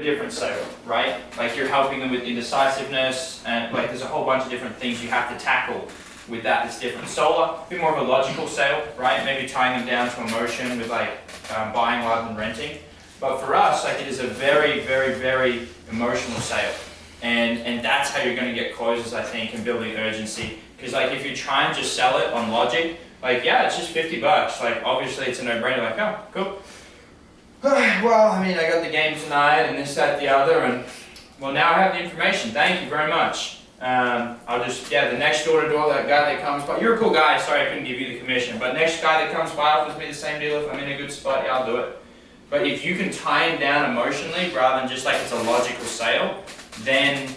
a different sale, right? Like you're helping them with indecisiveness, and like there's a whole bunch of different things you have to tackle with that that's different. Solar, a bit more of a logical sale, right? Maybe tying them down to emotion with like buying rather than renting. But for us, like it is a very, very, very emotional sale. And that's how you're going to get closes, I think, and building urgency. Because like if you try and just sell it on logic, like yeah, it's just $50. Like obviously it's a no-brainer. Like oh, cool. Well, I mean, I got the game tonight, and this, that, the other, and well, now I have the information. Thank you very much. I'll just the next door-to-door, that guy that comes by. You're a cool guy. Sorry, I couldn't give you the commission. But next guy that comes by offers me the same deal. If I'm in a good spot, yeah, I'll do it. But if you can tie him down emotionally rather than just like it's a logical sale, then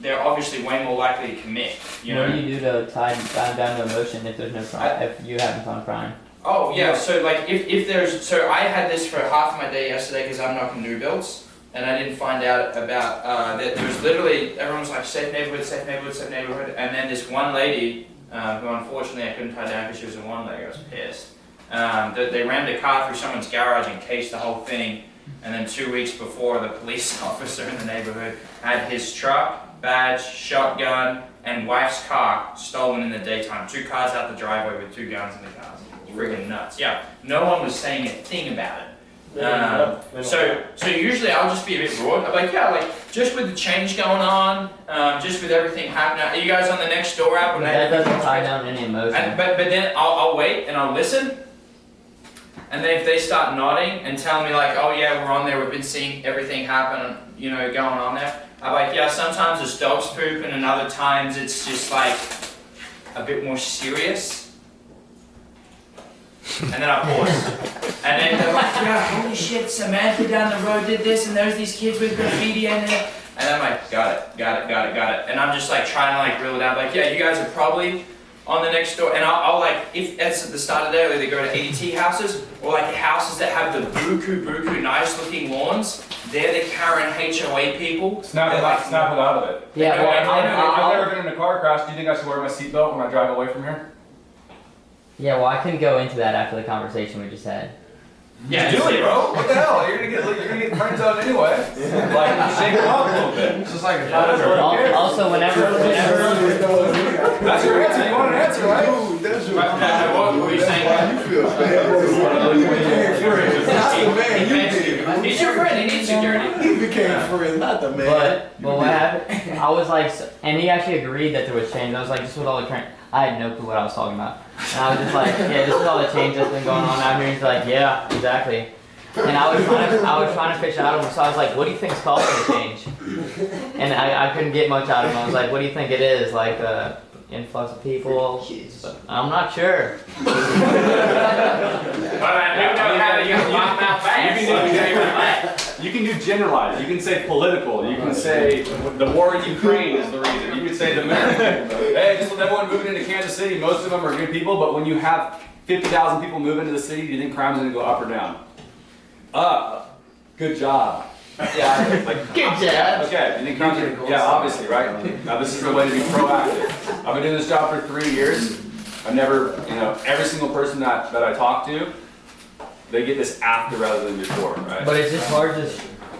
they're obviously way more likely to commit. You know? What do you do to tie them down to emotion if there's no crime, if you haven't found crime? Oh yeah, so like if there's, so I had this for half my day yesterday because I'm knocking new builds, and I didn't find out about that there was literally, everyone was like safe neighborhood, safe neighborhood, safe neighborhood, and then this one lady, who unfortunately I couldn't tie down because she was a one leg, I was pissed. They rammed a car through someone's garage and cased the whole thing, and then 2 weeks before, the police officer in the neighborhood had his truck, badge, shotgun, and wife's car stolen in the daytime. 2 cars out the driveway with 2 guns in the cars. It's friggin' nuts. Yeah, no one was saying a thing about it. So usually I'll just be a bit broad. I'm like, yeah, like just with the change going on, just with everything happening. Are you guys on the next door app? That doesn't tie down any emotion. But then I'll wait and I'll listen. And then if they start nodding and telling me like, oh yeah, we're on there, we've been seeing everything happen, you know, going on there. I'm like, yeah, sometimes it's dogs pooping and other times it's just like a bit more serious. And then I pause. And then they're like, yeah, holy shit, Samantha down the road did this and there's these kids with graffiti in it. And I'm like, got it. And I'm just like trying to like reel it out. Like, yeah, you guys are probably on the next door. And I'll like, if it's at the start of the day, they go to ADT houses or like houses that have the buku nice looking lawns. They're the Karen HOA people. Snap it out of it. Yeah, I've never been in a car crash. Do you think I should wear my seatbelt when I drive away from here? Yeah, well, I couldn't go into that after the conversation we just had. Yeah, do it, bro. What the hell? You're gonna get friends out anyway. Like, shake them up a little bit. It's just like Also, whenever that's your answer. You want an answer, right? What were you saying? You feel bad. He's your friend. He needs security. He became friends, not the man. But what happened? I was like, and he actually agreed that there was change. I was like, just with all the current. I had no clue what I was talking about. And I was just like, yeah, this is all the change that's been going on out here. He's like, yeah, exactly. And I was trying to fish out of him, so I was like, what do you think's causing the change? And I couldn't get much out of him. I was like, what do you think it is? Like influx of people? I'm not sure. You can do generalized. You can say political. You can say the war in Ukraine is the reason. You can say the American. Hey, just with everyone moving into Kansas City, most of them are good people, but when you have 50,000 people move into the city, do you think crime's going to go up or down? Up. Good job. Yeah, like, good job. Okay, you think crime's going to, yeah, obviously, right? Now this is the way to be proactive. I've been doing this job for 3 years. I've never, you know, every single person that I talk to, they get this after rather than before, right? But it's just hard to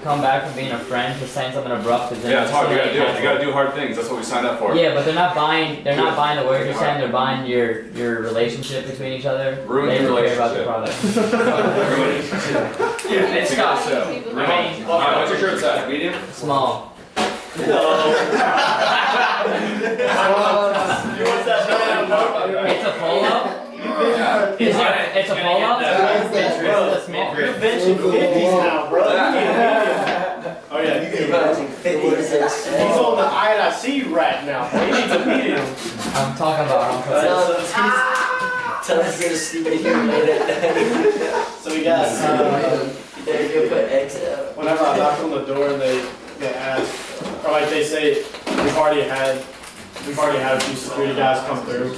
come back from being a friend to saying something abrupt. Yeah, it's hard. You gotta do it. You gotta do hard things. That's what we signed up for. Yeah, but they're not buying. They're not buying the word you're saying. They're buying your relationship between each other. Ruin your relationship. They care about the product. Yeah, it's not so. What's your shirt size? Medium? Small. You want that? It's a polo. It's a polo? You're benching 50s now, bro. Oh yeah, you can benching 50s. He's on the IIC rack now, bro. He needs a medium. I'm talking about Tell us to go to sleep in here later. So we got, There you go, put X out. whenever I knock on the door and they ask, or like they say, we've already had a few security guys come through.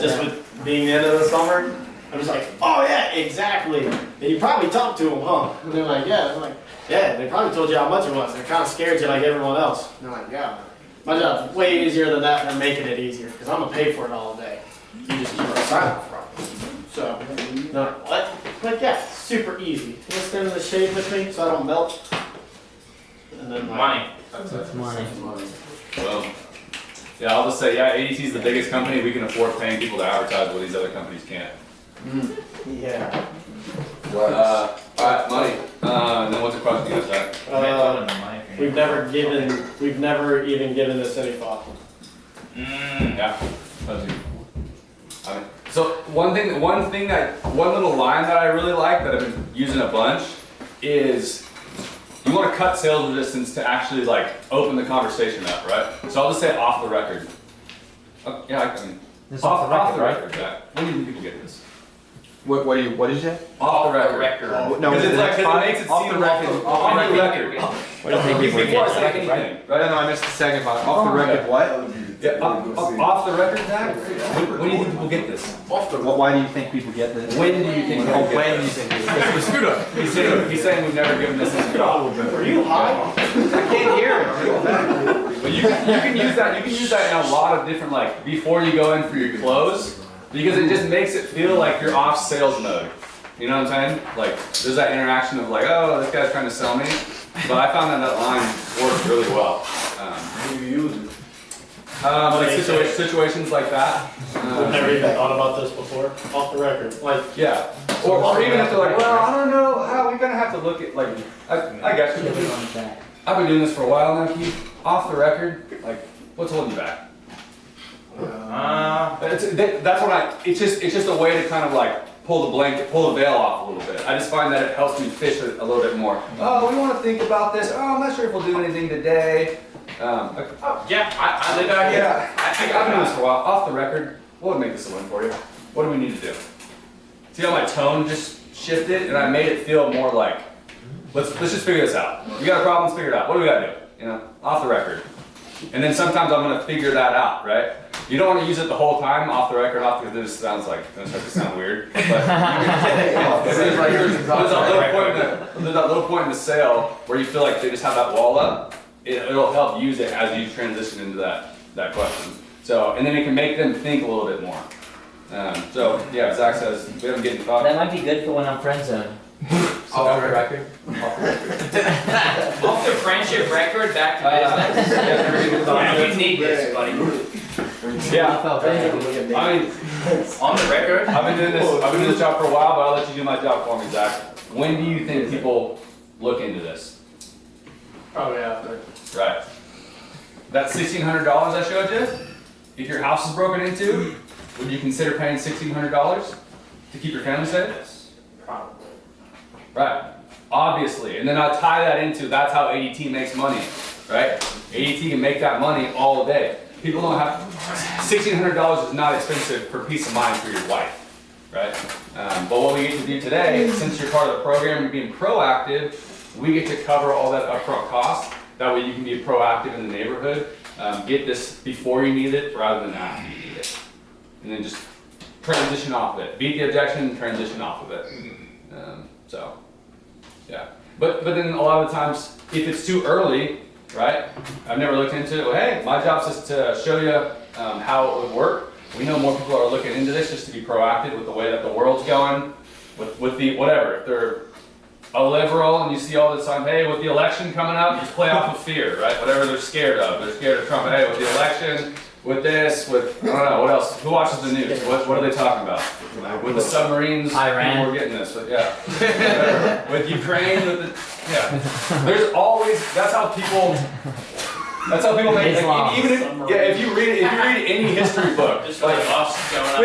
Just with being the end of the summer, I'm just like, oh yeah, exactly. And you probably talked to them, huh? And they're like, yeah. I'm like, yeah, they probably told you how much it was. They're kind of scared you like everyone else. And they're like, yeah. My job's way easier than that, and they're making it easier, because I'm going to pay for it all day. You just keep our sign off from. So, no, what? Like, yeah, super easy. You want to stand in the shade with me so I don't melt? and then like, Money. It's money. Well, yeah, I'll just say, yeah, ADT is the biggest company. We can afford paying people to advertise what these other companies can't. Yeah. All right, money. And then what's the question you guys have? We've never even given this any thought. Yeah. That's you. I mean, so one little line that I really like that I've been using a bunch is you want to cut sales resistance to actually like open the conversation up, right? So I'll just say off the record. Yeah, I mean, Just off the record, Jack. When do you think people get this? What did you say? Off the record. No, Because it's like, the cause next it makes it off seem the like record. off the record. What do you think people Before I get? say anything, Right, right? no, I missed the second part. Off the record, what? Yeah, off the record, Zach? When do you think people get this? Why do you think people get this? When do you think people get When do you this? think people Screw up. He's saying we've never given this a screwed Are you high? I can't hear it. But you can use that. You can use that in a lot of different, like before you go in for your close, because it just makes it feel like you're off sales mode. You know what I'm saying? Like there's that interaction of like, oh, this guy's trying to sell me. But I found that line works really well. Like situations like that. I've never even thought about this before. Off the record. Like, Yeah. Or even if they're like, well, I don't know how we're gonna have to look at like, I guess I've been doing this for a while now, Keith. Off the record, like, what's holding you back? That's what it's just a way to kind of like pull the veil off a little bit. I just find that it helps me fish it a little bit more. Oh, we want to think about this. Oh, I'm not sure if we'll do anything today. Yeah, I live out here. Yeah, I've been doing this for a while. Off the record, what would make this a win for you? What do we need to do? See how my tone just shifted and I made it feel more like, let's just figure this out. You got a problem, let's figure it out. What do we got to do? You know, off the record. And then sometimes I'm going to figure that out, right? You don't want to use it the whole time, off the record, because it just sounds like, it starts to sound weird. But there's that little point in the sale where you feel like they just have that wall up. It'll help use it as you transition into that question. So, and then it can make them think a little bit more. So, yeah, Zach says, we haven't getting thought. That might be good for when I'm friend zone. Off the record. Off the friendship record, back to business. You need this, buddy. I felt bad. I mean, On the record. I've been doing this job for a while, but I'll let you do my job for me, Zach. When do you think people look into this? probably after. Right. That $1,600 I showed you, if your house is broken into, would you consider paying $1,600 to keep your family safe? Probably. Right. Obviously. And then I tie that into that's how ADT makes money, right? ADT can make that money all day. People don't have, $1,600 is not expensive for peace of mind for your wife, right? But what we get to do today, since you're part of the program, you're being proactive, we get to cover all that upfront cost. That way you can be proactive in the neighborhood, get this before you need it rather than after you need it. And then just transition off of it. Beat the objection and transition off of it. So, yeah. But then a lot of the times, if it's too early, right? I've never looked into it. Well, hey, my job's just to show you how it would work. We know more people are looking into this just to be proactive with the way that the world's going, with the whatever. If they're a liberal and you see all this time, hey, with the election coming up, just play off of fear, right? Whatever they're scared of. They're scared of Trump. Hey, with the election, with this, with, I don't know, what else? Who watches the news? What are they talking about? With the submarines, Iran. people are getting this, but yeah. With Ukraine, with the, yeah. There's always, that's how people make, Islam. like, even if you read any history book, Just like us going up.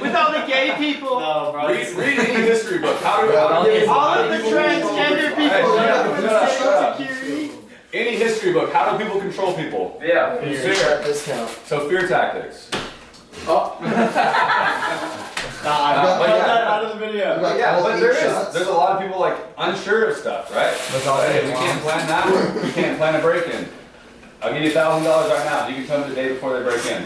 Without the gay people, No, bro. read any history book. How do all of the transgender people, Shut up. security. Any history book, how do people control people? Yeah. Fear. Discount. So fear tactics. Nah, I But cut yeah. that out of the video. But yeah, but there's a lot of people like unsure of stuff, right? Hey, we can't plan that. We can't plan a break-in. I'll give you $1,000 right now. You can come the day before they break in.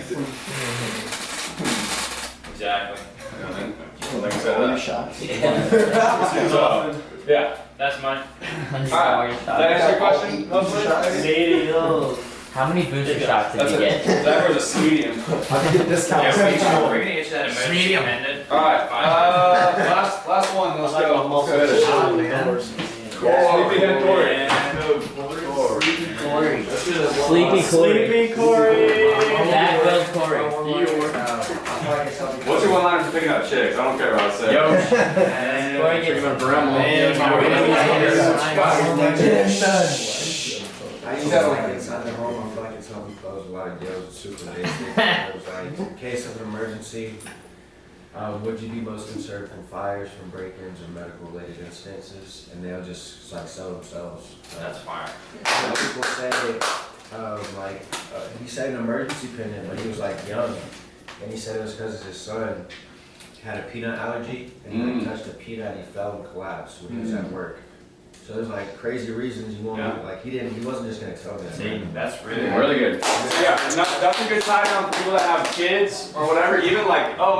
Exactly. You know what I mean? Like I said, All your shots. so, yeah. That's mine. Alright, did that answer your question? Hopefully? Sadie Hill. How many booster shots did That's you it. get? That was a medium. I can get discounts. Yeah, we're gonna get you that emergency amended. Alright, last one. Let's go. Like a Let's go ahead. multiple shot, man. Sleepyhead Tory. Sleepy Corey. Sleepy Corey. That builds Corey. What's your one-liner for picking up chicks? I don't care about it. Yo. Corey gets I used to like inside the home, I feel like it's helping close a lot of deals with super basic. It was like, in case of an emergency, would you be most concerned from fires, from break-ins, or medical-related instances? And they'll just like sell themselves. That's fire. Some people say, he said an emergency pendant when he was like young, and he said it was because his son had a peanut allergy, and he like, touched a peanut and he fell and collapsed when he was at work. So there's like crazy reasons you want to, like he wasn't just gonna tell me that. See, that's really Really good. So yeah, that's a good sign on for people that have kids or whatever, even like, oh,